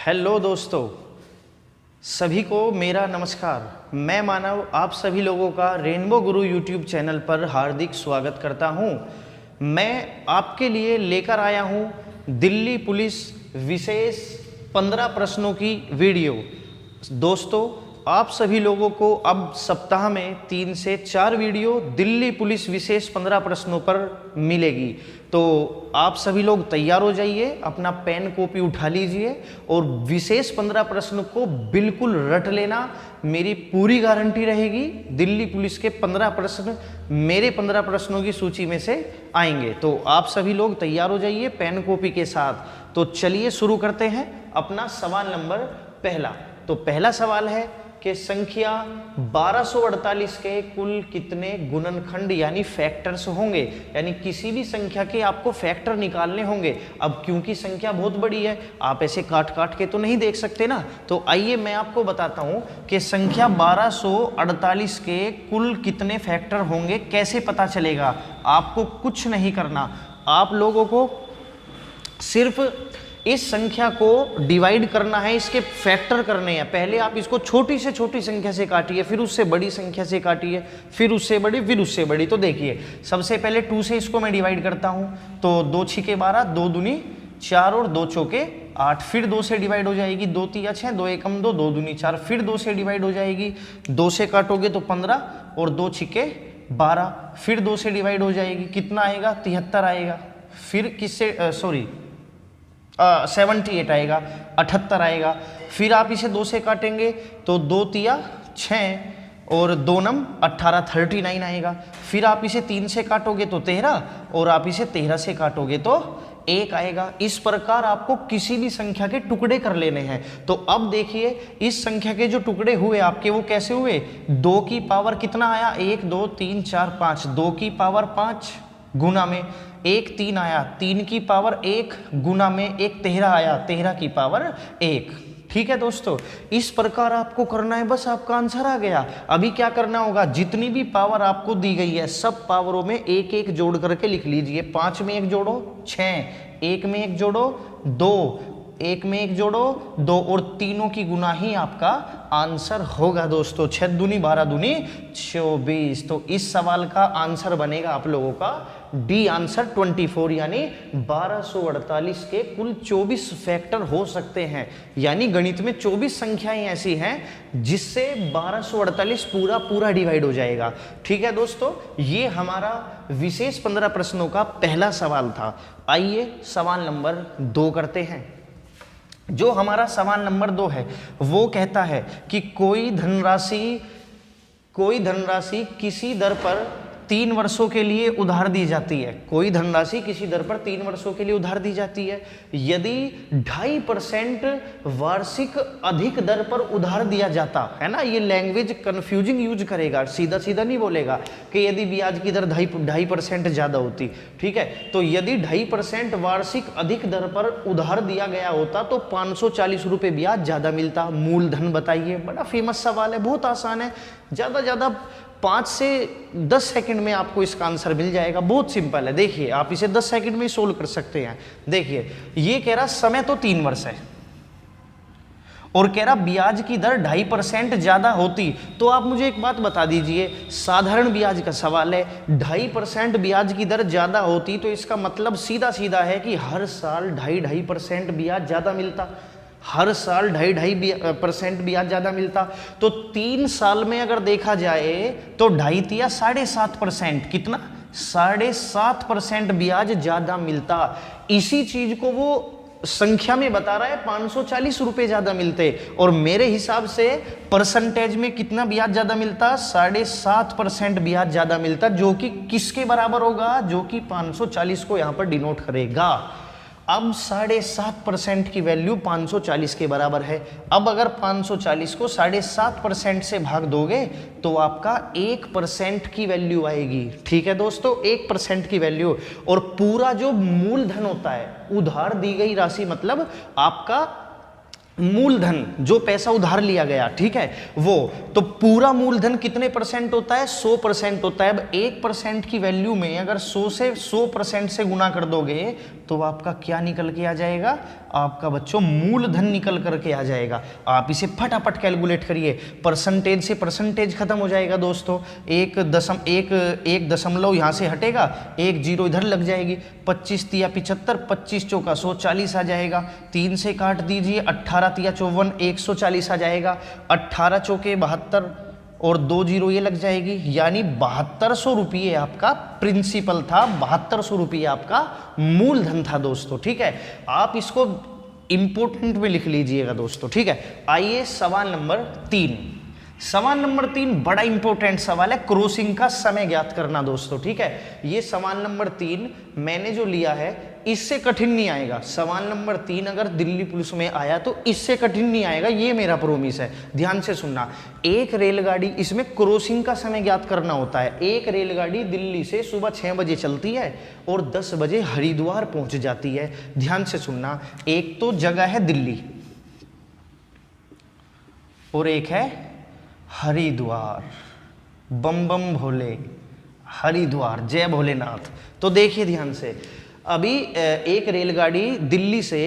Hello दोस्तों, सभी को मेरा नमस्कार। मैं मानव आप सभी लोगों का रेनबो गुरु यूट्यूब चैनल पर हार्दिक स्वागत करता हूं। मैं आपके लिए लेकर आया हूं दिल्ली पुलिस विशेष 15 प्रश्नों की वीडियो। दोस्तों, आप सभी लोगों को अब सप्ताह में 3 से 4 वीडियो दिल्ली पुलिस विशेष 15 प्रश्नों पर मिलेगी। तो आप सभी लोग तैयार हो जाइए, अपना पेन कॉपी उठा लीजिए और विशेष 15 प्रश्न को बिल्कुल रट लेना। मेरी पूरी गारंटी रहेगी दिल्ली पुलिस के 15 प्रश्न मेरे 15 प्रश्नों की सूची में से आएंगे। तो आप सभी लोग तैयार हो जाइए पेन कॉपी के साथ। तो चलिए शुरू करते हैं अपना सवाल नंबर पहला। तो पहला सवाल है कि संख्या 1248 के कुल कितने गुणनखंड यानी फैक्टर्स होंगे, यानी किसी भी संख्या के आपको फैक्टर निकालने होंगे। अब क्योंकि संख्या बहुत बड़ी है, आप ऐसे काट काट के तो नहीं देख सकते ना, तो आइए मैं आपको बताता हूं कि संख्या 1248 के कुल कितने फैक्टर होंगे। कैसे पता चलेगा? आपको कुछ नहीं करना, आप लोगों को सिर्फ इस संख्या को डिवाइड करना है, इसके फैक्टर करने हैं। पहले आप इसको छोटी से छोटी संख्या से काटिए, फिर उससे बड़ी संख्या से काटिए, फिर उससे बड़ी, फिर उससे बड़ी। तो देखिए, सबसे पहले 2 से इसको मैं डिवाइड करता हूं, तो 2 छिके 12, 2 दूनी 4 और 2 चौके 8। फिर 2 से डिवाइड हो जाएगी, 2 तिया 6, 2 एकम 2, 2 दूनी 4। फिर 2 से डिवाइड हो जाएगी, 2 से काटोगे तो 15 और 2 छिके 12। फिर 2 से डिवाइड हो जाएगी, कितना आएगा? 73 आएगा। फिर किससे 78 आएगा, 78 आएगा। फिर आप इसे 2 से काटेंगे तो 2 तिया 6 और 2 नम 18, 39 आएगा। फिर आप इसे 3 से काटोगे तो 13 और आप इसे 13 से काटोगे तो 1 आएगा। इस प्रकार आपको किसी भी संख्या के टुकड़े कर लेने हैं। तो अब देखिए, इस संख्या के जो टुकड़े हुए आपके वो कैसे हुए? 2 की पावर कितना आया? 1 2 3 4 5, 2 की पावर 5 गुना में 1 3 आया, 3 की पावर 1 गुना में 1 13 आया, 13 की पावर 1। ठीक है दोस्तों, इस प्रकार आपको करना है, बस आपका आंसर आ गया। अभी क्या करना होगा? जितनी भी पावर आपको दी गई है सब पावरों में एक एक जोड़ करके लिख लीजिए। 5 में 1 जोड़ो 6, 1 में 1 जोड़ो 2, 1 में 1 जोड़ो 2 और तीनों की गुना ही आपका आंसर होगा दोस्तों। 6 दूनी 12 दूनी 24। तो इस सवाल का आंसर बनेगा आप लोगों का डी आंसर 24, यानी 1248 के कुल 24 फैक्टर हो सकते हैं। यानी गणित में 24 संख्याएं ऐसी हैं जिससे 1248 पूरा पूरा डिवाइड हो जाएगा। ठीक है दोस्तों, ये हमारा विशेष 15 प्रश्नों का पहला सवाल था। आइए सवाल नंबर 2 करते हैं। जो हमारा सवाल नंबर 2 है वो कहता है कि कोई धनराशि किसी दर पर 3 वर्षों के लिए उधार दी जाती है। कोई धनराशि किसी दर पर 3 वर्षों के लिए उधार दी जाती है। यदि 2.5% वार्षिक अधिक दर पर उधार दिया जाता है ना, ये लैंग्वेज कंफ्यूजिंग यूज करेगा, सीधा सीधा नहीं बोलेगा कि यदि ब्याज की दर 2.5% ज्यादा होती। ठीक है, तो यदि 2.5% वार्षिक अधिक दर पर उधार दिया गया होता तो 540 रुपये ब्याज ज्यादा मिलता। मूलधन बताइए। बड़ा फेमस सवाल है, बहुत आसान है, ज्यादा 5 से 10 सेकंड में आपको इसका आंसर मिल जाएगा। बहुत सिंपल है, देखिए आप इसे 10 सेकंड में सोल्व कर सकते हैं। देखिए, ये कह रहा समय तो 3 वर्ष है और कह रहा ब्याज की दर 2.5% ज्यादा होती। तो आप मुझे एक बात बता दीजिए, साधारण ब्याज का सवाल है, 2.5% ब्याज की दर ज्यादा होती तो इसका मतलब सीधा सीधा है कि हर साल 2.5% ब्याज ज्यादा मिलता। हर साल 2.5% ब्याज ज्यादा मिलता। तो 3 साल में अगर देखा जाए तो 2.5 या 7.5%, कितना? 7.5% ब्याज ज्यादा मिलता। इसी चीज को वो संख्या में बता रहा है, 540 रुपए ज्यादा मिलते। और मेरे हिसाब से परसेंटेज में कितना ब्याज ज्यादा मिलता? 7.5% ब्याज ज्यादा मिलता, जो कि किसके बराबर होगा? जो कि 540 को यहां पर डिनोट करेगा। अब 7.5% की वैल्यू 540 के बराबर है। अब अगर 540 को 7.5% से भाग दोगे तो आपका 1% की वैल्यू आएगी। ठीक है दोस्तों, 1% की वैल्यू। और पूरा जो मूलधन होता है, उधार दी गई राशि मतलब आपका मूलधन, जो पैसा उधार लिया गया, ठीक है, वो तो पूरा मूलधन कितने परसेंट होता है? 100% होता है। अब 1% की वैल्यू में अगर 100 से 100% से गुना कर दोगे तो आपका क्या निकल के आ जाएगा, आपका बच्चों मूलधन निकल करके आ जाएगा। आप इसे फटाफट कैलकुलेट करिए, परसेंटेज से परसेंटेज खत्म हो जाएगा दोस्तों, एक दशमलव यहाँ से हटेगा, एक जीरो इधर लग जाएगी, 25 तिया 75, 25 चौका 140 आ जाएगा, 3 से काट दीजिए, 18 तिया 54, 140 आ जाएगा, 18 चौके 72 और 2 जीरो ये लग जाएगी, यानी 7200 रुपये आपका प्रिंसिपल था, 7200 रुपये आपका मूलधन था दोस्तों। ठीक है, आप इसको इंपोर्टेंट में लिख लीजिएगा दोस्तों। ठीक है, आइए सवाल नंबर 3। सवाल नंबर 3 बड़ा इंपॉर्टेंट सवाल है, क्रॉसिंग का समय ज्ञात करना दोस्तों। ठीक है, ये सवाल नंबर 3 मैंने जो लिया है इससे कठिन नहीं आएगा। सवाल नंबर 3 अगर दिल्ली पुलिस में आया तो इससे कठिन नहीं आएगा, ये मेरा प्रोमिस है। ध्यान से सुनना, एक रेलगाड़ी, इसमें क्रॉसिंग का समय ज्ञात करना होता है। एक रेलगाड़ी दिल्ली से सुबह 6 बजे चलती है और 10 बजे हरिद्वार पहुंच जाती है। ध्यान से सुनना, एक तो जगह है दिल्ली और एक है हरिद्वार। बम बम भोले, हरिद्वार, जय भोलेनाथ। तो देखिए ध्यान से, अभी एक रेलगाड़ी दिल्ली से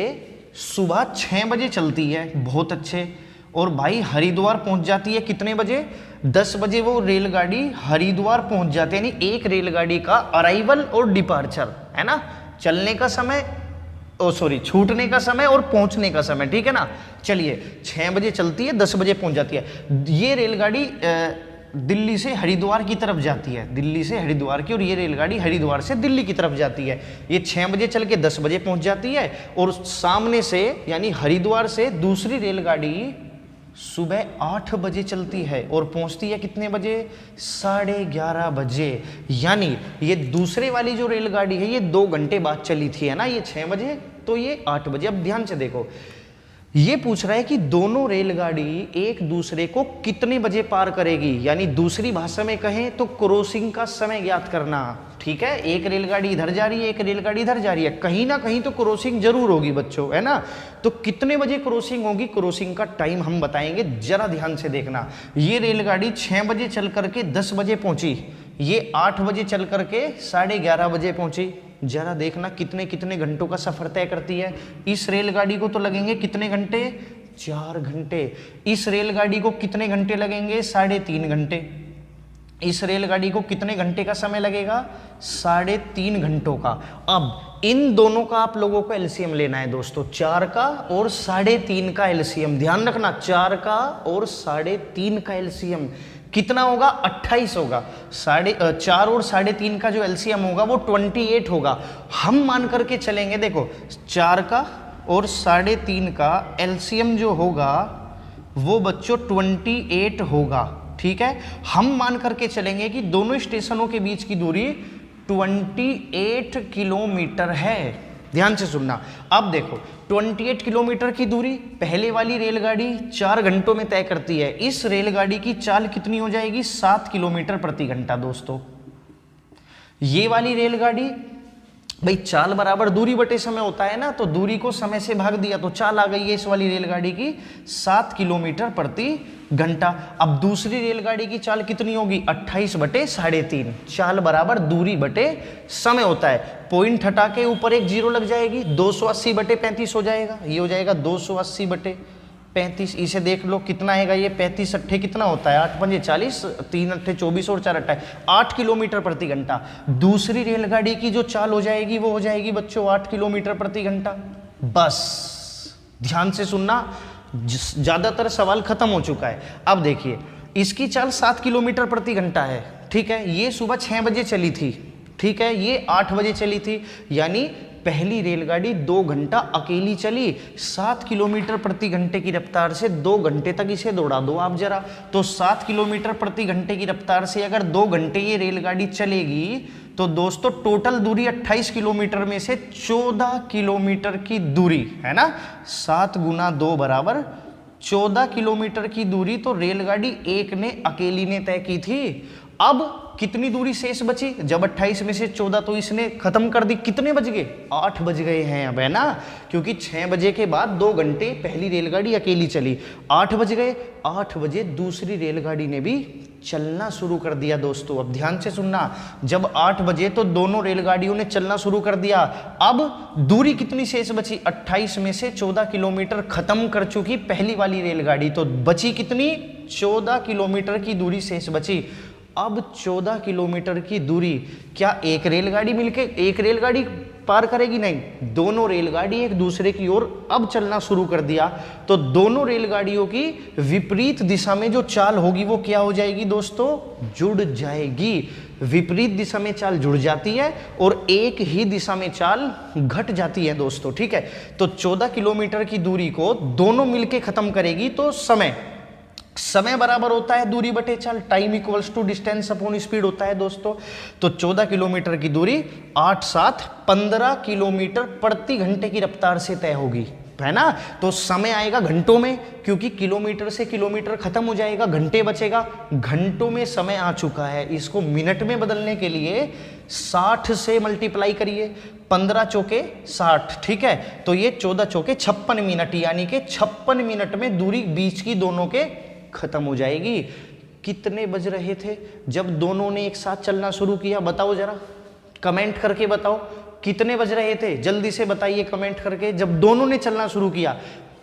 सुबह 6 बजे चलती है, बहुत अच्छे, और भाई हरिद्वार पहुंच जाती है कितने बजे, 10 बजे वो रेलगाड़ी हरिद्वार पहुंच जाती है। यानी एक रेलगाड़ी का अराइवल और डिपार्चर है ना, चलने का समय, छूटने का समय और पहुंचने का समय। ठीक है ना, चलिए 6 बजे चलती है, 10 बजे पहुंच जाती है। ये रेलगाड़ी दिल्ली से हरिद्वार की तरफ जाती है, दिल्ली से हरिद्वार की, और ये रेलगाड़ी हरिद्वार से दिल्ली की तरफ जाती है। ये 6 बजे चल के 10 बजे पहुंच जाती है, और सामने से यानी हरिद्वार से दूसरी रेलगाड़ी सुबह 8 बजे चलती है और पहुंचती है कितने बजे, 11:30 बजे। यानी ये दूसरे वाली जो रेलगाड़ी है ये 2 घंटे बाद चली थी, है ना, ये 6 बजे तो ये 8 बजे। अब ध्यान से देखो, ये पूछ रहा है कि दोनों रेलगाड़ी एक दूसरे को कितने बजे पार करेगी, यानी दूसरी भाषा में कहें तो क्रॉसिंग का समय ज्ञात करना। ठीक है, एक रेलगाड़ी इधर जा रही है, एक रेलगाड़ी इधर जा रही है, कहीं ना कहीं तो क्रॉसिंग जरूर होगी बच्चों, है ना। तो कितने बजे क्रॉसिंग होगी, क्रॉसिंग का टाइम हम बताएंगे, जरा ध्यान से देखना। ये रेलगाड़ी 6 बजे चल करके 10 बजे पहुंची, ये 8 बजे चल करके 11:30 बजे पहुंची। जरा देखना कितने कितने घंटों का सफर तय करती है। इस रेलगाड़ी को तो लगेंगे कितने घंटे, 4 घंटे। इस रेलगाड़ी को कितने घंटे लगेंगे, 3.5 घंटे। इस रेलगाड़ी को कितने घंटे का समय लगेगा, 3.5 घंटों का। अब इन दोनों का आप लोगों को एलसीएम लेना है दोस्तों, 4 का और 3.5 का एलसीएम। ध्यान रखना, 4 का और 3.5 का एलसीएम कितना होगा, 28 होगा। 4 और 3.5 का जो एलसीएम होगा वो 28 होगा। हम मान करके चलेंगे, देखो 4 का और 3.5 का एलसीएम जो होगा वो बच्चों 28 होगा। ठीक है, हम मान करके चलेंगे कि दोनों स्टेशनों के बीच की दूरी 28 किलोमीटर है। ध्यान से सुनना, अब देखो 28 किलोमीटर की दूरी पहले वाली रेलगाड़ी 4 घंटों में तय करती है। इस रेलगाड़ी की चाल कितनी हो जाएगी, 7 किलोमीटर प्रति घंटा दोस्तों। ये वाली रेलगाड़ी, भाई चाल बराबर दूरी बटे समय होता है ना, तो दूरी को समय से भाग दिया तो चाल आ गई है इस वाली रेलगाड़ी की 7 किलोमीटर प्रति घंटा। अब दूसरी रेलगाड़ी की चाल कितनी होगी, 28 बटे 3.5। चाल बराबर दूरी बटे समय होता है, पॉइंट हटा के ऊपर एक जीरो लग जाएगी, 280 बटे 35 हो जाएगा। ये हो जाएगा 280 बटे 35। इसे देख लो कितना आएगा, ये 35 अट्ठे कितना होता है, 8 पंजे 40, 3 अट्ठे 24 और 4 28, 8 किलोमीटर प्रति घंटा। दूसरी रेलगाड़ी की जो चाल हो जाएगी वो हो जाएगी बच्चों 8 किलोमीटर प्रति घंटा। बस ध्यान से सुनना, ज्यादातर सवाल खत्म हो चुका है। अब देखिए इसकी चाल 7 किलोमीटर प्रति घंटा है। ठीक है, ये सुबह 6 बजे चली थी, ठीक है, ये 8 बजे चली थी, यानी पहली रेलगाड़ी 2 घंटा अकेली चली, 7 किलोमीटर प्रति घंटे की रफ्तार से 2 घंटे तक इसे दौड़ा दो आप जरा। तो 7 किलोमीटर प्रति घंटे की रफ्तार से अगर 2 घंटे ये रेलगाड़ी चलेगी तो दोस्तों टोटल दूरी 28 किलोमीटर में से 14 किलोमीटर की दूरी है ना, 7 गुना 2 बराबर 14 किलोमीटर की दूरी तो रेलगाड़ी एक ने अकेली ने तय की थी। अब कितनी दूरी शेष बची, जब 28 में से 14 तो इसने खत्म कर दी, कितने बज गए, 8 बज गए हैं अब, है ना, क्योंकि 6 बजे के बाद 2 घंटे पहली रेलगाड़ी अकेली चली, 8 बज गए। 8 बजे दूसरी रेलगाड़ी ने भी चलना शुरू कर दिया दोस्तों। अब ध्यान से सुनना, जब 8 बजे तो दोनों रेलगाड़ियों ने चलना शुरू कर दिया। अब दूरी कितनी शेष बची, 28 में से 14 किलोमीटर खत्म कर चुकी पहली वाली रेलगाड़ी, तो बची कितनी, 14 किलोमीटर की दूरी शेष बची। अब 14 किलोमीटर की दूरी क्या एक रेलगाड़ी मिलके एक रेलगाड़ी पार करेगी, नहीं, दोनों रेलगाड़ी एक दूसरे की ओर अब चलना शुरू कर दिया। तो दोनों रेलगाड़ियों की विपरीत दिशा में जो चाल होगी वो क्या हो जाएगी दोस्तों, जुड़ जाएगी। विपरीत दिशा में चाल जुड़ जाती है और एक ही दिशा में चाल घट जाती है दोस्तों, ठीक है। तो 14 किलोमीटर की दूरी को दोनों मिलके खत्म करेगी, तो समय बराबर होता है दूरी बटे चाल, time equals to distance upon speed होता है दोस्तों। तो 14 किलोमीटर की दूरी 8 7 15 किलोमीटर प्रति घंटे की रफ्तार से तय होगी, है ना। तो समय आएगा घंटों में, क्योंकि किलोमीटर से किलोमीटर खत्म हो जाएगा, घंटे बचेगा, घंटों में समय आ चुका है। इसको मिनट में बदलने के लिए 60 से मल्टीप्लाई करिए, 15 चौके 60, ठीक है। तो ये 14 चौके 56 मिनट, यानी कि 56 मिनट में दूरी बीच की दोनों के खत्म हो जाएगी। कितने बज रहे थे जब दोनों ने एक साथ चलना शुरू किया, बताओ जरा, कमेंट करके बताओ कितने बज रहे थे, जल्दी से बताइए कमेंट करके। जब दोनों ने चलना शुरू किया,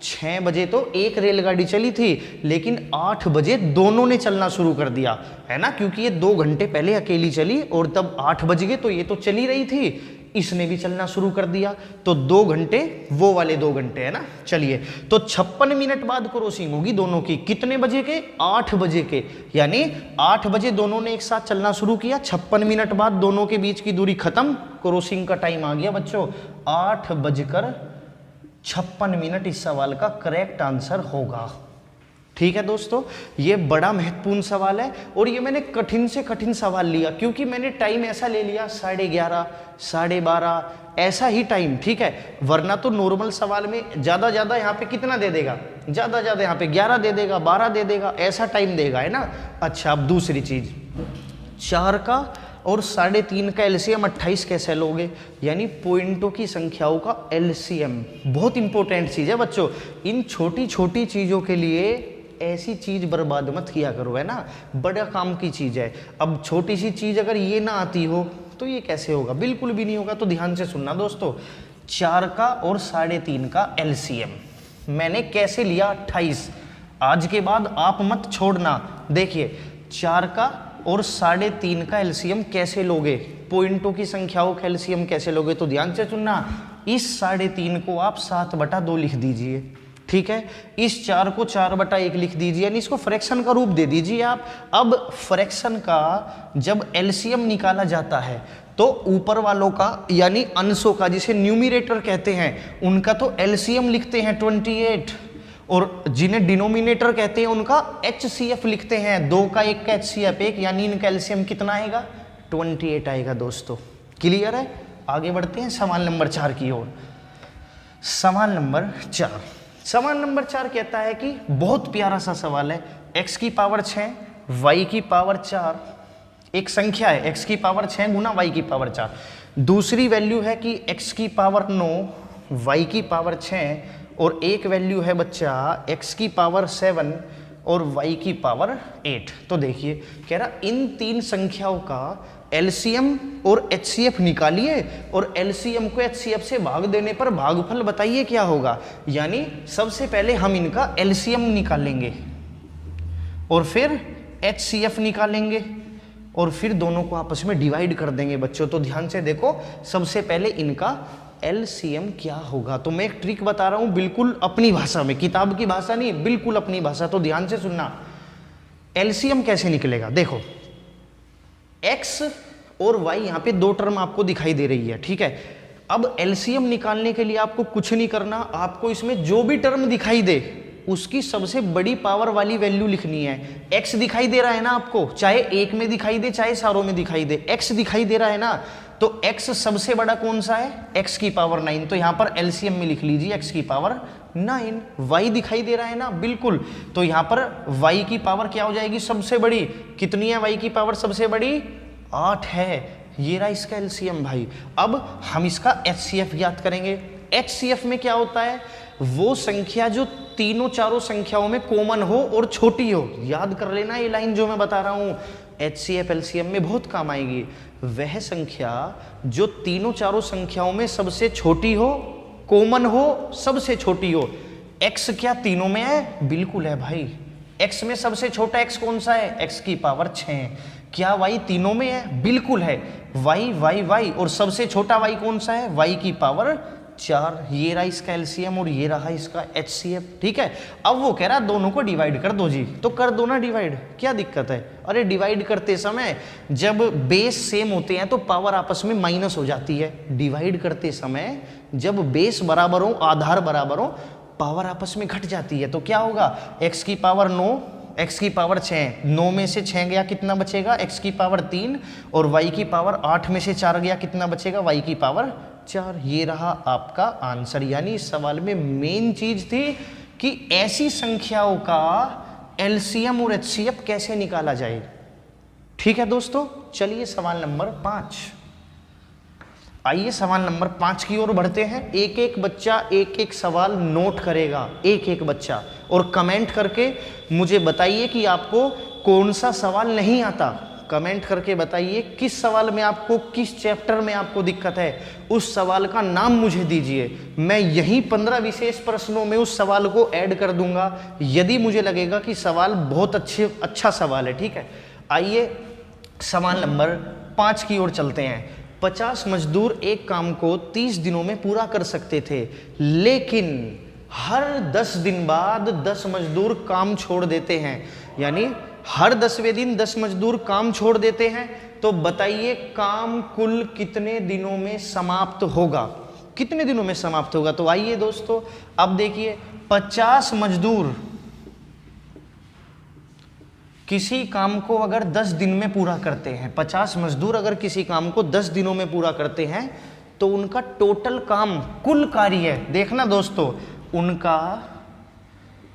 6 बजे तो एक रेलगाड़ी चली थी, लेकिन 8 बजे दोनों ने चलना शुरू कर दिया, है ना, क्योंकि ये 2 घंटे पहले अकेली चली और तब 8 बज गए तो ये तो चली रही थी, इसने भी चलना शुरू कर दिया। तो 2 घंटे वो वाले 2 घंटे, है ना। चलिए, तो 56 मिनट बाद क्रॉसिंग होगी दोनों की, कितने बजे के, 8 बजे के, यानी 8 बजे दोनों ने एक साथ चलना शुरू किया, 56 मिनट बाद दोनों के बीच की दूरी खत्म, क्रॉसिंग का टाइम आ गया बच्चों 8:56 इस सवाल का करेक्ट आंसर होगा, ठीक है दोस्तों। ये बड़ा महत्वपूर्ण सवाल है और ये मैंने कठिन से कठिन सवाल लिया, क्योंकि मैंने टाइम ऐसा ले लिया 11:30 12:30 ऐसा ही टाइम, ठीक है। वरना तो नॉर्मल सवाल में ज़्यादा यहाँ पे कितना दे देगा, ज़्यादा यहाँ पे 11 दे देगा, 12 दे देगा, ऐसा टाइम देगा, है ना। अच्छा, अब दूसरी चीज़, 4 का और 3.5 का एलसीएम 28 कैसे लोगे, यानी पॉइंटों की संख्याओं का एलसीएम। बहुत इंपॉर्टेंट चीज़ है बच्चों, इन छोटी छोटी चीज़ों के लिए ऐसी चीज़ बर्बाद मत किया करो, है ना, बड़ा काम की चीज़ है। अब छोटी सी चीज़ अगर ये ना आती हो तो ये कैसे होगा, बिल्कुल भी नहीं होगा। तो ध्यान से सुनना दोस्तों, 4 का और 3.5 का एलसीएम मैंने कैसे लिया, 28। आज के बाद आप मत छोड़ना, देखिए 4 का और 3.5 का एलसीएम कैसे लोगे, पॉइंटों की संख्याओं का एलसीएम कैसे लोगे। तो ध्यान से सुनना, इस 3.5 को आप 7/2 लिख दीजिए, ठीक है। इस 4 को 4/1 लिख दीजिए, यानी इसको फ्रैक्शन का रूप दे दीजिए आप। अब फ्रैक्शन का जब एलसीएम निकाला जाता है तो ऊपर वालों का यानी अंशों का, जिसे न्यूमरेटर कहते हैं, उनका तो एलसीएम लिखते हैं 28, और जिन्हें डिनोमिनेटर कहते हैं उनका एचसीएफ लिखते हैं, 2 का 1 का एचसीएफ 1, यानी इनका एलसीएम कितना आएगा, 28 आएगा दोस्तों। क्लियर है, आगे बढ़ते हैं सवाल नंबर 4 की ओर। सवाल नंबर 4, सवाल नंबर 4 कहता है कि बहुत प्यारा सा सवाल है, x की पावर 6 y की पावर 4, एक संख्या है x की पावर 6 गुना y की पावर 4, दूसरी वैल्यू है कि x की पावर 9 y की पावर 6, और एक वैल्यू है बच्चा x की पावर 7 और y की पावर 8। तो देखिए कह रहा इन 3 संख्याओं का एलसीएम और एचसीएफ निकालिए और एलसीएम को एचसीएफ से भाग देने पर भागफल बताइए क्या होगा। यानी सबसे पहले हम इनका एलसीएम निकालेंगे और फिर एचसीएफ निकालेंगे और फिर दोनों को आपस में डिवाइड कर देंगे बच्चों। तो ध्यान से देखो, सबसे पहले इनका एलसीएम क्या होगा। तो मैं एक ट्रिक बता रहा हूं, बिल्कुल अपनी भाषा में, किताब की भाषा नहीं, बिल्कुल अपनी भाषा। तो ध्यान से सुनना, एलसीएम कैसे निकलेगा। देखो x और y यहाँ पे 2 टर्म आपको दिखाई दे रही है, ठीक है। अब एलसीएम निकालने के लिए आपको कुछ नहीं करना, आपको इसमें जो भी टर्म दिखाई दे उसकी सबसे बड़ी पावर वाली वैल्यू लिखनी है। x दिखाई दे रहा है ना आपको, चाहे एक में दिखाई दे चाहे सारों में दिखाई दे, x दिखाई दे रहा है ना, तो x सबसे बड़ा कौन सा है, x की पावर 9। तो यहाँ पर एलसीएम में लिख लीजिए x की पावर 9। y दिखाई दे रहा है ना, बिल्कुल। तो यहां पर y की पावर क्या हो जाएगी सबसे बड़ी, कितनी है y की पावर सबसे बड़ी, 8 है। ये रहा इसका एलसीएम भाई। अब हम इसका एचसीएफ ज्ञात करेंगे। एचसीएफ में क्या होता है, वो संख्या जो तीनों चारों संख्याओं में कॉमन हो और छोटी हो। याद कर लेना ये लाइन जो मैं बता रहा हूं, एचसीएफ एलसीएम में बहुत काम आएगी। वह संख्या जो तीनों चारों संख्याओं में सबसे छोटी हो, कॉमन हो, सबसे छोटी हो। एक्स क्या तीनों में है, बिल्कुल है भाई। एक्स में सबसे छोटा एक्स कौन सा है, एक्स की पावर 6। क्या वाई तीनों में है, बिल्कुल है। वाई वाई वाई, और सबसे छोटा वाई कौन सा है, वाई की पावर 4। ये रहा इसका एलसीएम और ये रहा इसका एचसीएफ, ठीक है। अब वो कह रहा दोनों को डिवाइड कर दो जी, तो कर दो ना डिवाइड, क्या दिक्कत है। अरे डिवाइड करते समय जब बेस सेम होते हैं तो पावर आपस में माइनस हो जाती है। डिवाइड करते समय जब बेस बराबर हो, आधार बराबर हो, पावर आपस में घट जाती है। तो क्या होगा, x की पावर 9, x की पावर 6, 9 में से 6 गया कितना बचेगा, x की पावर 3, और y की पावर 8 में से 4 गया कितना बचेगा, y की पावर 4। ये रहा आपका आंसर। यानी इस सवाल में मेन चीज थी कि ऐसी संख्याओं का एलसीएम और एचसीएफ कैसे निकाला जाए। ठीक है दोस्तों, चलिए सवाल नंबर 5। आइए सवाल नंबर 5 की ओर बढ़ते हैं। एक एक बच्चा एक एक सवाल नोट करेगा, एक एक बच्चा, और कमेंट करके मुझे बताइए कि आपको कौन सा सवाल नहीं आता। कमेंट करके बताइए किस सवाल में आपको, किस चैप्टर में आपको दिक्कत है, उस सवाल का नाम मुझे दीजिए। मैं यही 15 विशेष प्रश्नों में उस सवाल को ऐड कर दूंगा यदि मुझे लगेगा कि सवाल बहुत अच्छा सवाल है। ठीक है, आइए सवाल नंबर 5 की ओर चलते हैं। 50 मजदूर एक काम को 30 दिनों में पूरा कर सकते थे, लेकिन हर 10 दिन बाद 10 मजदूर काम छोड़ देते हैं। यानी हर 10वें दिन 10 मजदूर काम छोड़ देते हैं। तो बताइए काम कुल कितने दिनों में समाप्त होगा, कितने दिनों में समाप्त होगा। तो आइए दोस्तों, अब देखिए 50 मजदूर किसी काम को अगर 10 दिन में पूरा करते हैं, 50 मजदूर अगर किसी काम को 10 दिनों में पूरा करते हैं, तो उनका टोटल काम, कुल कार्य, देखना दोस्तों, उनका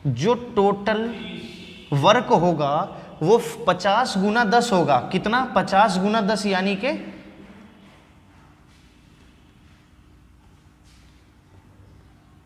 जो टोटल वर्क होगा वो 50 गुना 10 होगा। कितना, 50 गुना 10, यानी के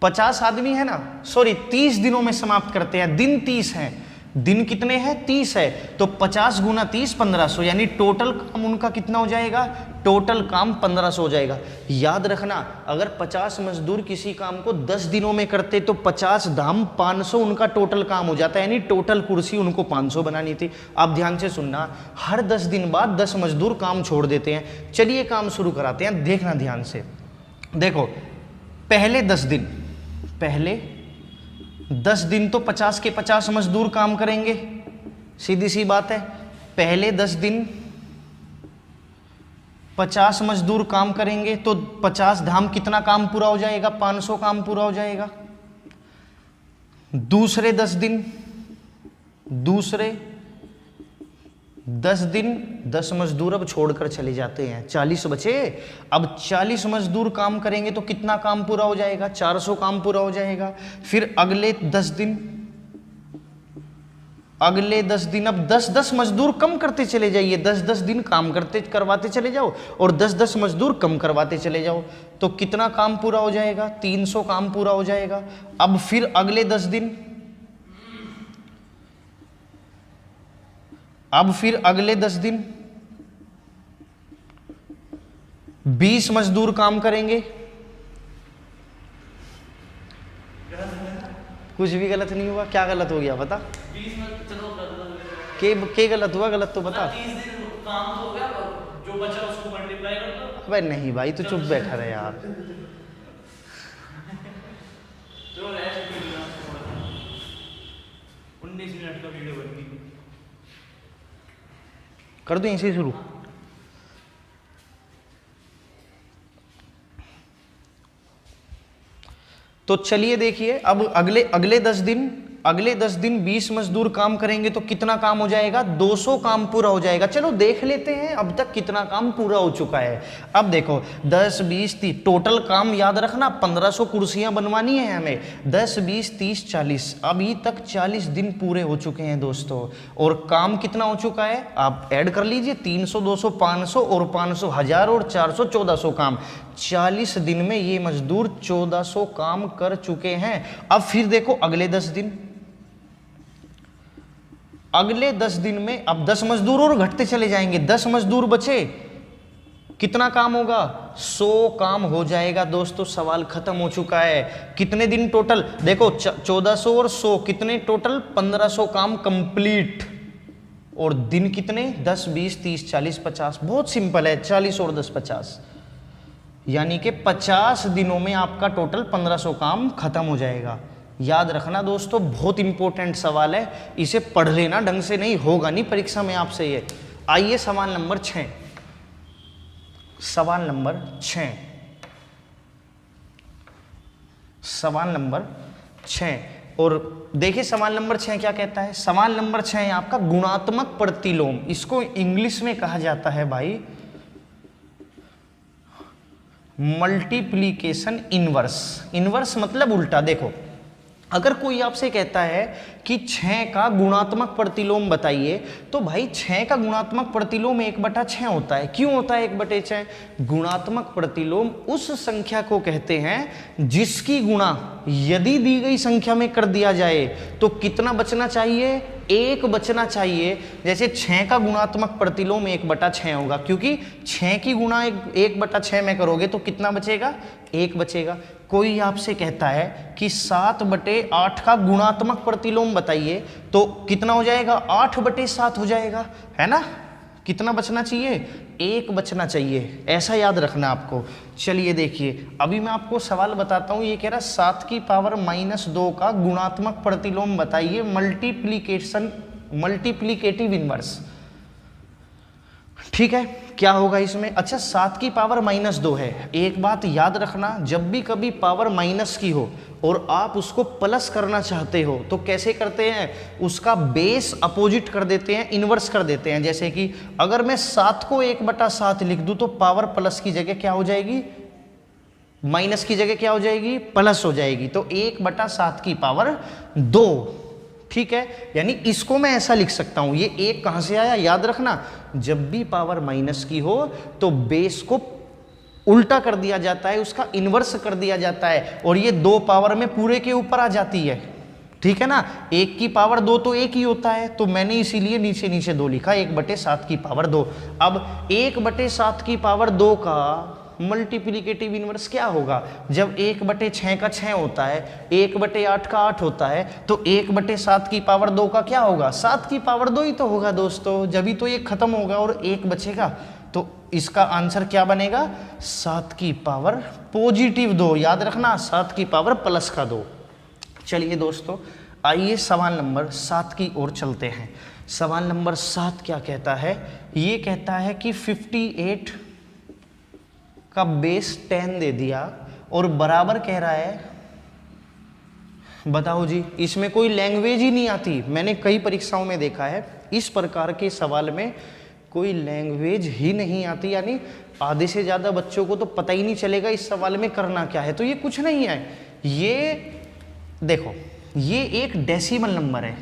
50 आदमी है ना, सॉरी 30 दिनों में समाप्त करते हैं। दिन 30 हैं, दिन कितने हैं, 30 है। तो 50 गुना 30, 1500, यानी टोटल काम उनका कितना हो जाएगा, टोटल काम 1500 हो जाएगा। याद रखना, अगर 50 मजदूर किसी काम को 10 दिनों में करते तो 50 धाम 500 उनका टोटल काम हो जाता है, यानी टोटल कुर्सी उनको 500 बनानी थी। आप ध्यान से सुनना, हर 10 दिन बाद 10 मजदूर काम छोड़ देते हैं। चलिए काम शुरू कराते हैं, देखना ध्यान से। देखो पहले 10 दिन, पहले 10 दिन तो 50 के 50 मजदूर काम करेंगे, सीधी सी बात है। पहले 10 दिन 50 मजदूर काम करेंगे तो 50 धाम कितना काम पूरा हो जाएगा, 500 काम पूरा हो जाएगा। दूसरे 10 दिन, दूसरे 10 दिन 10 मजदूर अब छोड़कर चले जाते हैं, 40 बचे। अब 40 मजदूर काम करेंगे तो कितना काम पूरा हो जाएगा, 400 काम पूरा हो जाएगा। फिर अगले 10 दिन, अगले 10 दिन, अब 10-10 मजदूर कम करते चले जाइए, 10-10 दिन काम करवाते चले जाओ और 10-10 मजदूर कम करवाते चले जाओ। तो कितना काम पूरा हो जाएगा, 300 काम पूरा हो जाएगा। अब फिर अगले 10 दिन, अब फिर अगले 10 दिन 20 मजदूर काम करेंगे। कुछ भी गलत नहीं हुआ, क्या गलत हो गया बता, के गलत हुआ, गलत तो बता। 30 दिन काम तो हो गया, जो बचा उसको मल्टीप्लाई कर दो। अबे नहीं भाई, तू चुप बैठा रहे यार। तो 19 मिनट का वीडियो बन गई, कर दो इसी शुरू। तो चलिए देखिए, अब अगले 10 दिन अगले 10 दिन 20 मजदूर काम करेंगे तो कितना काम हो जाएगा? 200 काम पूरा हो जाएगा। चलो देख लेते हैं अब तक कितना काम पूरा हो चुका है। अब देखो 10, 20, 30 टोटल काम याद रखना, 1500 कुर्सियां बनवानी है हमें। 10, 20, 30, 40, अभी तक 40 दिन पूरे हो चुके हैं दोस्तों। और काम कितना हो चुका है आप ऐड कर लीजिए, 300, 200, 500 और 500 1000 और 400 1400 काम। 40 दिन में ये मजदूर 1400 काम कर चुके हैं। अब फिर देखो अगले 10 दिन, अगले 10 दिन में अब 10 मजदूर और घटते चले जाएंगे, 10 मजदूर बचे, कितना काम होगा? 100 काम हो जाएगा दोस्तों। सवाल खत्म हो चुका है। कितने दिन टोटल? देखो 1400 और 100 कितने टोटल? 1500 काम कंप्लीट। और दिन कितने? 10, 20, 30, 40, 50। बहुत सिंपल है, 40 और 10 50, यानी कि 50 दिनों में आपका टोटल 1500 काम खत्म हो जाएगा। याद रखना दोस्तों, बहुत इंपॉर्टेंट सवाल है, इसे पढ़ लेना, ढंग से नहीं होगा नहीं परीक्षा में आपसे ये। आइए सवाल नंबर 6। सवाल नंबर 6, सवाल नंबर 6। और देखिए सवाल नंबर 6 क्या कहता है। सवाल नंबर 6 है आपका गुणात्मक प्रतिलोम। इसको इंग्लिश में कहा जाता है भाई मल्टीप्लीकेशन इनवर्स। इनवर्स मतलब उल्टा। देखो अगर कोई आपसे कहता है कि 6 का गुणात्मक प्रतिलोम बताइए, तो भाई 6 का गुणात्मक प्रतिलोम 1/6 होता है। क्यों होता है 1/6? गुणात्मक प्रतिलोम उस संख्या को कहते हैं जिसकी गुणा यदि दी गई संख्या में कर दिया जाए तो कितना बचना चाहिए? 1 बचना चाहिए। जैसे 6 का गुणात्मक प्रतिलोम 1/6 होगा, क्योंकि 6 की गुणा 1/6 में करोगे तो कितना बचेगा? 1 बचेगा। कोई आपसे कहता है कि 7/8 का गुणात्मक प्रतिलोम बताइए, तो कितना हो जाएगा? 8/7 हो जाएगा, है ना? कितना बचना चाहिए? 1 बचना चाहिए। ऐसा याद रखना आपको। चलिए देखिए, अभी मैं आपको सवाल बताता हूँ। ये कह रहा 7 की पावर -2 का गुणात्मक प्रतिलोम बताइए मल्टीप्लीकेटिव इनवर्स। ठीक है, क्या होगा इसमें? अच्छा 7 की पावर -2 है। एक बात याद रखना, जब भी कभी पावर माइनस की हो और आप उसको प्लस करना चाहते हो तो कैसे करते हैं? उसका बेस अपोजिट कर देते हैं, इन्वर्स कर देते हैं। जैसे कि अगर मैं 7 को 1/7 लिख दूं तो पावर प्लस की जगह क्या हो जाएगी? माइनस की जगह क्या हो जाएगी? प्लस हो जाएगी। तो 1/7 की पावर 2। ठीक है, यानी इसको मैं ऐसा लिख सकता हूं। ये 1 कहां से आया? याद रखना, जब भी पावर माइनस की हो तो बेस को उल्टा कर दिया जाता है, उसका इन्वर्स कर दिया जाता है, और ये 2 पावर में पूरे के ऊपर आ जाती है। ठीक है ना? 1 की पावर 2 तो 1 ही होता है, तो मैंने इसीलिए नीचे नीचे 2 लिखा, 1/7 की पावर 2। अब 1/7 की पावर 2 का मल्टीप्लीकेटिव इनवर्स क्या होगा? जब 1/6 का 6 होता है, 1/8 का 8 होता है, तो 1/7 की पावर 2 का क्या होगा? 7 की पावर 2 ही तो होगा दोस्तों। जब ही तो ये खत्म होगा और 1 बचेगा, तो इसका आंसर क्या बनेगा? 7 की पावर पॉजिटिव 2। याद रखना, 7 की पावर प्लस का 2। चलिए दोस्तों, आइए सवाल नंबर 7 की ओर चलते हैं। सवाल नंबर 7 क्या कहता है? ये कहता है कि 58 का बेस 10 दे दिया और बराबर कह रहा है, बताओ जी, इसमें कोई लैंग्वेज ही नहीं आती। मैंने कई परीक्षाओं में देखा है इस प्रकार के सवाल में कोई लैंग्वेज ही नहीं आती, यानी आधे से ज़्यादा बच्चों को तो पता ही नहीं चलेगा इस सवाल में करना क्या है। तो ये कुछ नहीं है, ये देखो, ये एक डेसिमल नंबर है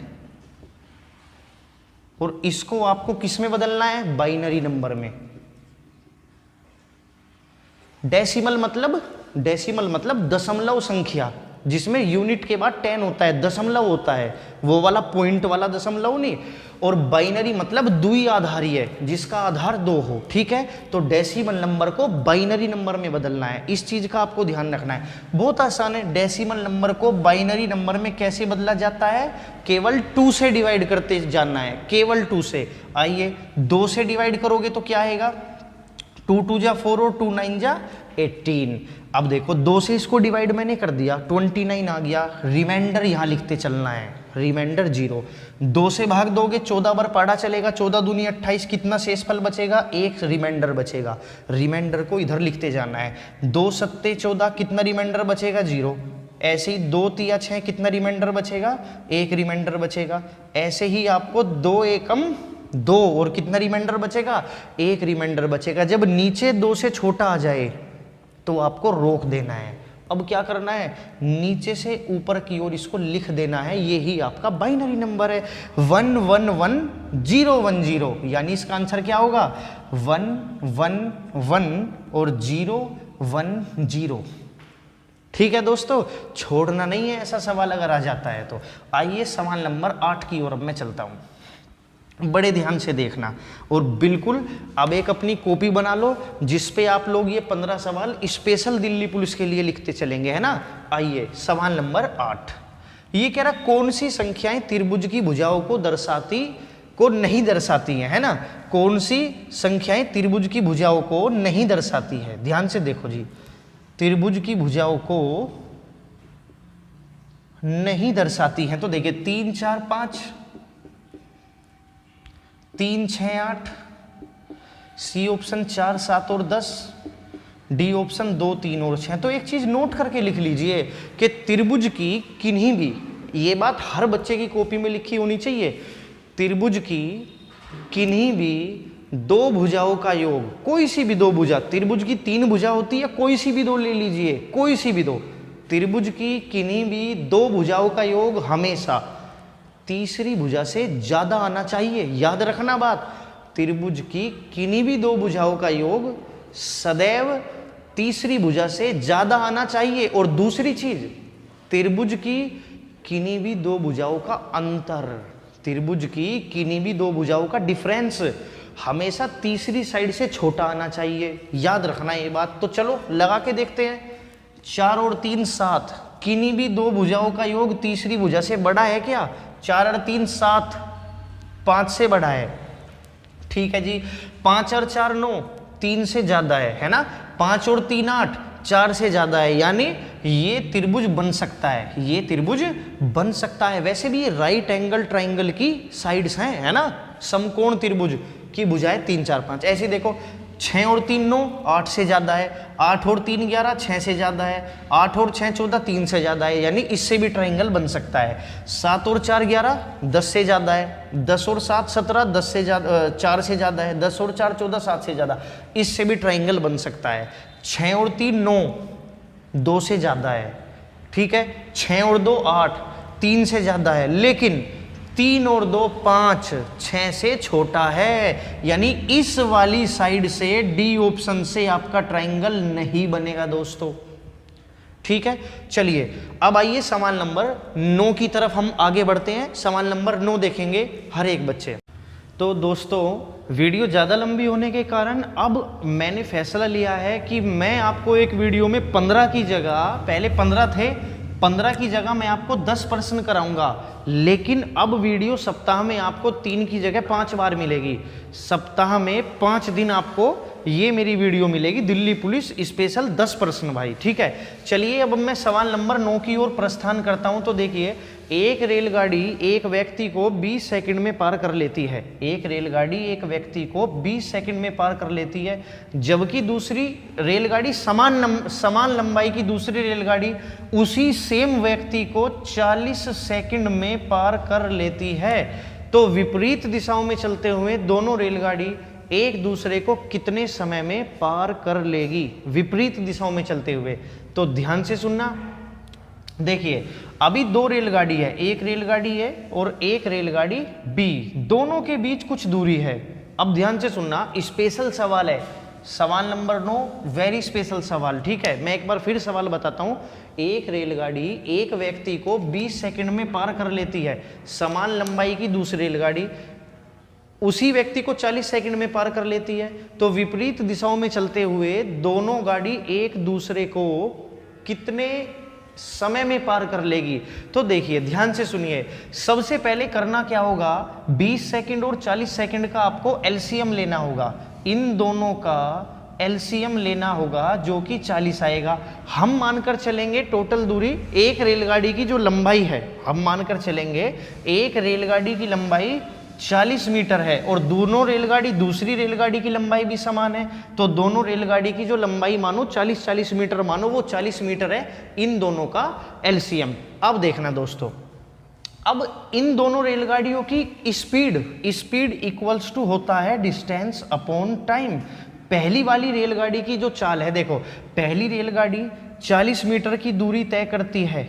और इसको आपको किस में बदलना है? बाइनरी नंबर में। डेसिमल मतलब दशमलव संख्या, जिसमें यूनिट के बाद 10 होता है, दशमलव होता है, वो वाला पॉइंट वाला दशमलव नहीं। और बाइनरी मतलब द्विआधारी है, जिसका आधार 2 हो। ठीक है, तो डेसिमल नंबर को बाइनरी नंबर में बदलना है। इस चीज का आपको ध्यान रखना है, बहुत आसान है। डेसिमल नंबर को बाइनरी नंबर में कैसे बदला जाता है? केवल 2 से डिवाइड करते जाना है, केवल 2 से। आइए 2 से डिवाइड करोगे तो क्या आएगा? 2 2 जा 4 और 2 9 जा 18। अब देखो 2 से इसको डिवाइड मैंने कर दिया, 29 आ गया। रिमाइंडर यहाँ लिखते चलना है, रिमाइंडर 0। 2 से भाग दोगे 14 बार पढ़ा चलेगा, 14 दूनी 28, कितना शेषफल बचेगा? 1 रिमाइंडर बचेगा। रिमाइंडर को इधर लिखते जाना है। 2 सत्ते 14, कितना रिमाइंडर बचेगा? 0। ऐसे ही 2 तिया 6 कितना रिमाइंडर बचेगा, 1 रिमाइंडर बचेगा। ऐसे ही आपको 2 एकम 2 और कितना रिमाइंडर बचेगा, 1 रिमाइंडर बचेगा। जब नीचे 2 से छोटा आ जाए तो आपको रोक देना है। अब क्या करना है, नीचे से ऊपर की ओर इसको लिख देना है। ये ही आपका बाइनरी नंबर है 1 1 1 0 1 0, यानी इसका आंसर क्या होगा 1 1 1 और 0 1 0। ठीक है दोस्तों, छोड़ना नहीं है ऐसा सवाल अगर आ जाता है तो। आइए सवाल नंबर 8 की ओर अब मैं चलता हूं, बड़े ध्यान से देखना और बिल्कुल अब एक अपनी कॉपी बना लो जिस पे आप लोग ये 15 सवाल स्पेशल दिल्ली पुलिस के लिए लिखते चलेंगे, है ना। आइए सवाल नंबर 8, ये कह रहा कौन सी संख्याएं त्रिभुज की भुजाओं को नहीं दर्शाती हैं, है ना। कौन सी संख्याएं त्रिभुज की भुजाओं को नहीं दर्शाती है, ध्यान से देखो जी। त्रिभुज की भुजाओं को नहीं दर्शाती हैं तो देखिए 3 4 5, 3 6 8, सी ऑप्शन 4 7 और 10, डी ऑप्शन 2 3 और 6। तो एक चीज नोट करके लिख लीजिए कि त्रिभुज की किन्हीं भी, ये बात हर बच्चे की कॉपी में लिखी होनी चाहिए, त्रिभुज की किन्हीं भी 2 भुजाओं का योग, कोई सी भी 2 भुजा, त्रिभुज की 3 भुजा होती है, कोई सी भी 2 ले लीजिए, कोई सी भी 2, त्रिभुज की किन्हीं भी 2 भुजाओं का योग हमेशा तीसरी भुजा से ज्यादा आना चाहिए। याद रखना बात, त्रिभुज की किन्हीं भी 2 भुजाओं का योग सदैव तीसरी भुजा से ज्यादा आना चाहिए। और दूसरी चीज, त्रिभुज की किन्हीं भी 2 भुजाओं का अंतर, त्रिभुज की किन्हीं भी 2 भुजाओं का डिफरेंस हमेशा तीसरी साइड से छोटा आना चाहिए। याद रखना ये बात। तो चलो लगा के देखते हैं। 4 और 3 7, किन्हीं भी 2 भुजाओं का योग तीसरी भुजा से बड़ा है क्या, 4 और 3 7, 5 से बड़ा है। ठीक है जी। 5 और 4 9, 3 से ज्यादा है ना। 5 और 3 8, 4 से ज्यादा है, यानी ये त्रिभुज बन सकता है, ये त्रिभुज बन सकता है। वैसे भी ये राइट एंगल ट्राइंगल की साइड्स हैं, है ना। समकोण त्रिभुज की भुजाएं 3 4 5। ऐसे देखो 6 और 3 9, 8 से ज्यादा है। 8 और 3 11, 6 से ज्यादा है। 8 और 6 14, 3 से ज्यादा है, यानी इससे भी ट्राइंगल बन सकता है। 7 और 4 11, 10 से ज्यादा है। 10 और 7 17, 10 से ज्यादा, 4 से ज्यादा है। 10 और 4 14, 7 से ज्यादा, इससे भी ट्राइंगल बन सकता है। 6 और 3 9, 2 से ज्यादा है। ठीक है। 6 और 2 8, 3 से ज्यादा है, लेकिन 3 और 2 5, 6 से छोटा है, यानी इस वाली साइड से डी ऑप्शन से आपका ट्राइंगल नहीं बनेगा दोस्तों। ठीक है। चलिए अब आइए सवाल नंबर 9 की तरफ हम आगे बढ़ते हैं। सवाल नंबर 9 देखेंगे हर एक बच्चे। तो दोस्तों वीडियो ज़्यादा लंबी होने के कारण अब मैंने फैसला लिया है कि मैं आपको एक वीडियो में 15 की जगह, पहले 15 थे, 15 की जगह मैं आपको 10 प्रश्न कराऊंगा, लेकिन अब वीडियो सप्ताह में आपको 3 की जगह 5 बार मिलेगी। सप्ताह में 5 दिन आपको ये मेरी वीडियो मिलेगी, दिल्ली पुलिस स्पेशल 10 प्रश्न भाई। ठीक है। चलिए अब मैं सवाल नंबर 9 की ओर प्रस्थान करता हूं। तो देखिए, एक रेलगाड़ी एक व्यक्ति को 20 सेकंड में पार कर लेती है। एक रेलगाड़ी एक व्यक्ति को 20 सेकंड में पार कर लेती है, जबकि दूसरी रेलगाड़ी समान लंबाई की दूसरी रेलगाड़ी उसी सेम व्यक्ति को 40 सेकंड में पार कर लेती है। तो विपरीत दिशाओं में चलते हुए दोनों रेलगाड़ी एक दूसरे को कितने समय में पार कर लेगी, विपरीत दिशाओं में चलते हुए। तो ध्यान से सुनना। देखिए अभी 2 रेलगाड़ी है, एक रेलगाड़ी है और एक रेलगाड़ी बी, दोनों के बीच कुछ दूरी है। अब ध्यान से सुनना, स्पेशल सवाल है, सवाल नंबर 9 वेरी स्पेशल सवाल। ठीक है। मैं एक बार फिर सवाल बताता हूं। एक रेलगाड़ी एक व्यक्ति को 20 सेकंड में पार कर लेती है, समान लंबाई की दूसरी रेलगाड़ी उसी व्यक्ति को 40 सेकंड में पार कर लेती है। तो विपरीत दिशाओं में चलते हुए दोनों गाड़ी एक दूसरे को कितने समय में पार कर लेगी। तो देखिए ध्यान से सुनिए, सबसे पहले करना क्या होगा, 20 सेकंड और 40 सेकंड का आपको एलसीएम लेना होगा। इन दोनों का एलसीएम लेना होगा, जो कि 40 आएगा। हम मानकर चलेंगे टोटल दूरी, एक रेलगाड़ी की जो लंबाई है, हम मानकर चलेंगे एक रेलगाड़ी की लंबाई 40 मीटर है और दोनों रेलगाड़ी, दूसरी रेलगाड़ी की लंबाई भी समान है, तो दोनों रेलगाड़ी की जो लंबाई मानो 40-40 मीटर मानो, वो 40 मीटर है इन दोनों का एलसीएम। अब देखना दोस्तों, अब इन दोनों रेलगाड़ियों की स्पीड इक्वल्स टू होता है डिस्टेंस अपॉन टाइम। पहली वाली रेलगाड़ी की जो चाल है, देखो पहली रेलगाड़ी 40 मीटर की दूरी तय करती है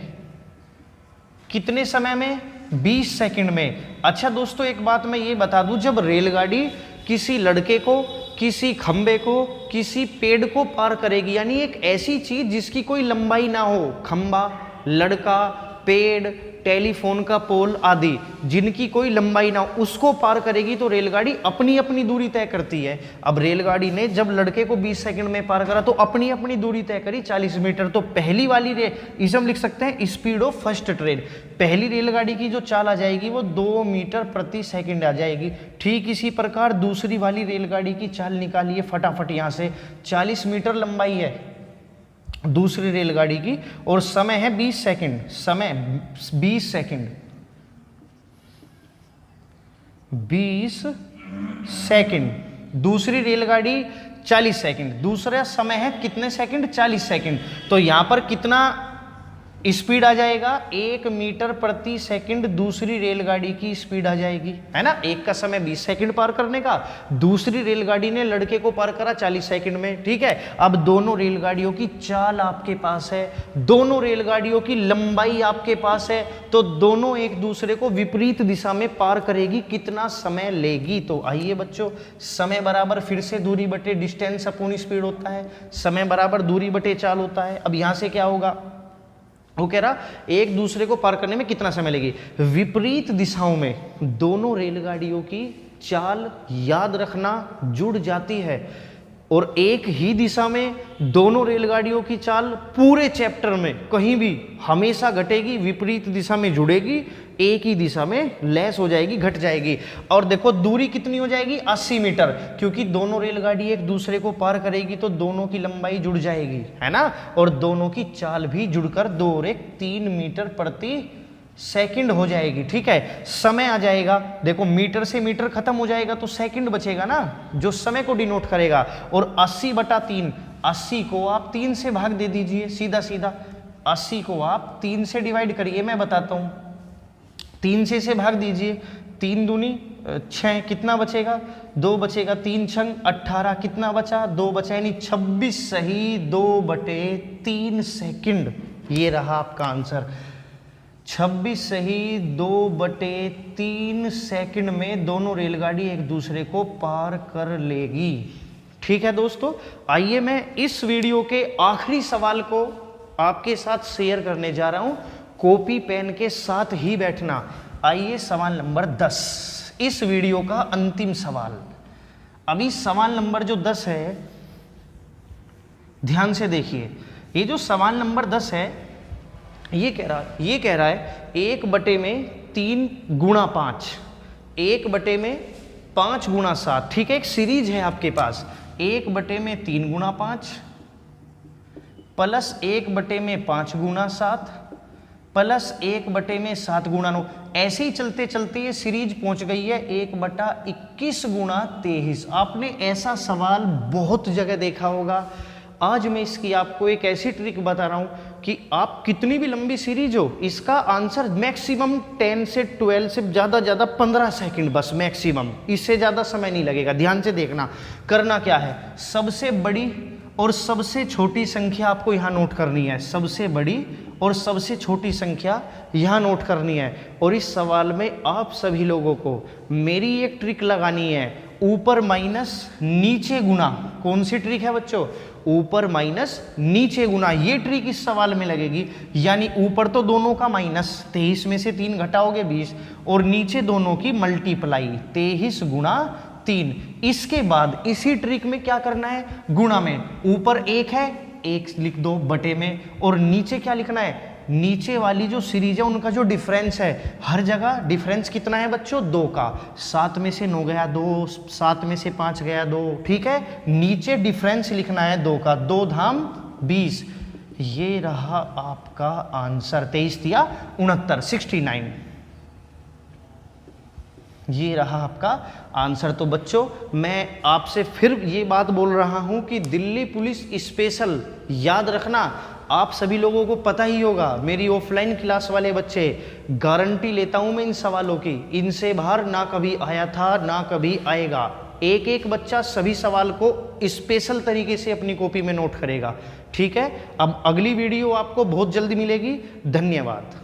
कितने समय में? 20 सेकंड में। अच्छा दोस्तों, एक बात मैं ये बता दूं, जब रेलगाड़ी किसी लड़के को, किसी खंबे को, किसी पेड़ को पार करेगी, यानी एक ऐसी चीज जिसकी कोई लंबाई ना हो, खंबा, लड़का, पेड़, टेलीफोन का पोल आदि, जिनकी कोई लंबाई ना हो, उसको पार करेगी तो रेलगाड़ी अपनी अपनी दूरी तय करती है। अब रेलगाड़ी ने जब लड़के को 20 सेकंड में पार करा तो अपनी अपनी दूरी तय करी 40 मीटर। तो पहली वाली इसे हम लिख सकते हैं स्पीड ऑफ फर्स्ट ट्रेन। पहली रेलगाड़ी की जो चाल आ जाएगी वो 2 मीटर प्रति सेकंड आ जाएगी। ठीक इसी प्रकार दूसरी वाली रेलगाड़ी की चाल निकालिए फटाफट। यहाँ से 40 मीटर लंबाई है दूसरी रेलगाड़ी की और समय है 20 सेकंड, समय 20 सेकंड, 20 सेकंड। दूसरी रेलगाड़ी 40 सेकंड, दूसरा समय है कितने सेकंड? 40 सेकंड। तो यहां पर कितना स्पीड आ जाएगा? 1 मीटर प्रति सेकंड दूसरी रेलगाड़ी की स्पीड आ जाएगी, है ना। एक का समय 20 सेकंड पार करने का, दूसरी रेलगाड़ी ने लड़के को पार करा 40 सेकंड में, ठीक है। अब दोनों रेलगाड़ियों की चाल आपके पास है, दोनों रेलगाड़ियों की लंबाई आपके पास है, तो दोनों एक दूसरे को विपरीत दिशा में पार करेगी, कितना समय लेगी? तो आइए बच्चों, समय बराबर फिर से दूरी बटे डिस्टेंस अपॉन स्पीड होता है, समय बराबर दूरी बटे चाल होता है। अब यहां से क्या होगा? वो कह रहा एक दूसरे को पार करने में कितना समय लगेगी? विपरीत दिशाओं में दोनों रेलगाड़ियों की चाल याद रखना जुड़ जाती है, और एक ही दिशा में दोनों रेलगाड़ियों की चाल पूरे चैप्टर में कहीं भी हमेशा घटेगी, विपरीत दिशा में जुड़ेगी, एक ही दिशा में लेस हो जाएगी, घट जाएगी। और देखो दूरी कितनी हो जाएगी? 80 मीटर, क्योंकि दोनों रेलगाड़ी एक दूसरे को पार करेगी तो दोनों की लंबाई जुड़ जाएगी, है ना, और दोनों की चाल भी जुड़कर 2 और 1 3 मीटर प्रति सेकंड हो जाएगी, ठीक है। समय आ जाएगा, देखो मीटर से मीटर खत्म हो जाएगा तो सेकंड बचेगा ना, जो समय को डिनोट करेगा। और 80/3, 80 को आप 3 से भाग दे दीजिए, सीधा सीधा 80 को आप 3 से डिवाइड करिए, मैं बताता हूँ। 3 से भाग दीजिए, 3 दूनी 6, कितना बचेगा? 2 बचेगा, 3 छंग 18, कितना बचा? 2 बचा, यानी 26 सही 2/3 सेकंड। ये रहा आपका आंसर, 26 सही 2/3 सेकंड में दोनों रेलगाड़ी एक दूसरे को पार कर लेगी, ठीक है दोस्तों। आइए मैं इस वीडियो के आखिरी सवाल को आपके साथ शेयर करने जा रहा हूं, कॉपी पेन के साथ ही बैठना। आइए सवाल नंबर 10, इस वीडियो का अंतिम सवाल। अभी सवाल नंबर जो 10 है, ध्यान से देखिए, ये जो सवाल नंबर 10 है ये कह रहा है 1/3 गुणा 5, 1/5 गुणा 7, ठीक है। एक सीरीज है आपके पास, 1/3 गुणा 5 प्लस 1/5 गुणा 7 प्लस 1/7 गुणा 9। ऐसे ही चलते चलते ये सीरीज पहुंच गई है 1/21 गुणा 23। आपने ऐसा सवाल बहुत जगह देखा होगा। आज मैं इसकी आपको एक ऐसी ट्रिक बता रहा हूं कि आप कितनी भी लंबी सीरीज हो, इसका आंसर मैक्सिमम 10 से 12 से ज़्यादा 15 सेकंड बस मैक्सिमम, इससे ज़्यादा समय नहीं लगेगा। ध्यान से देखना, करना क्या है, सबसे बड़ी और सबसे छोटी संख्या आपको यहाँ नोट करनी है, सबसे बड़ी और सबसे छोटी संख्या यहाँ नोट करनी है। और इस सवाल में आप सभी लोगों को मेरी एक ट्रिक लगानी है, ऊपर माइनस नीचे गुना। कौन सी ट्रिक है बच्चों? ऊपर माइनस नीचे गुना, ये ट्रिक इस सवाल में लगेगी। यानी ऊपर तो दोनों का माइनस, 23 में से 3 घटाओगे 20, और नीचे दोनों की मल्टीप्लाई 23 गुणा 3। इसके बाद इसी ट्रिक में क्या करना है, गुणा में ऊपर 1 है, 1 लिख दो बटे में, और नीचे क्या लिखना है, नीचे वाली जो सीरीज है उनका जो डिफरेंस है, हर जगह डिफरेंस कितना है बच्चों? 2 का। 7 में से 9 गया 2, 7 में से 5 गया 2, ठीक है। नीचे डिफरेंस लिखना है 2 का, 2 धाम 20। ये रहा आपका आंसर, 23 या 69, 69। ये रहा आपका आंसर। तो बच्चों मैं आपसे फिर ये बात बोल रहा हूं कि दिल्ली पुलिस स्पेशल याद रखना, आप सभी लोगों को पता ही होगा, मेरी ऑफलाइन क्लास वाले बच्चे, गारंटी लेता हूं मैं इन सवालों की, इनसे बाहर ना कभी आया था ना कभी आएगा। एक एक बच्चा सभी सवाल को स्पेशल तरीके से अपनी कॉपी में नोट करेगा। ठीक है, अब अगली वीडियो आपको बहुत जल्दी मिलेगी। धन्यवाद।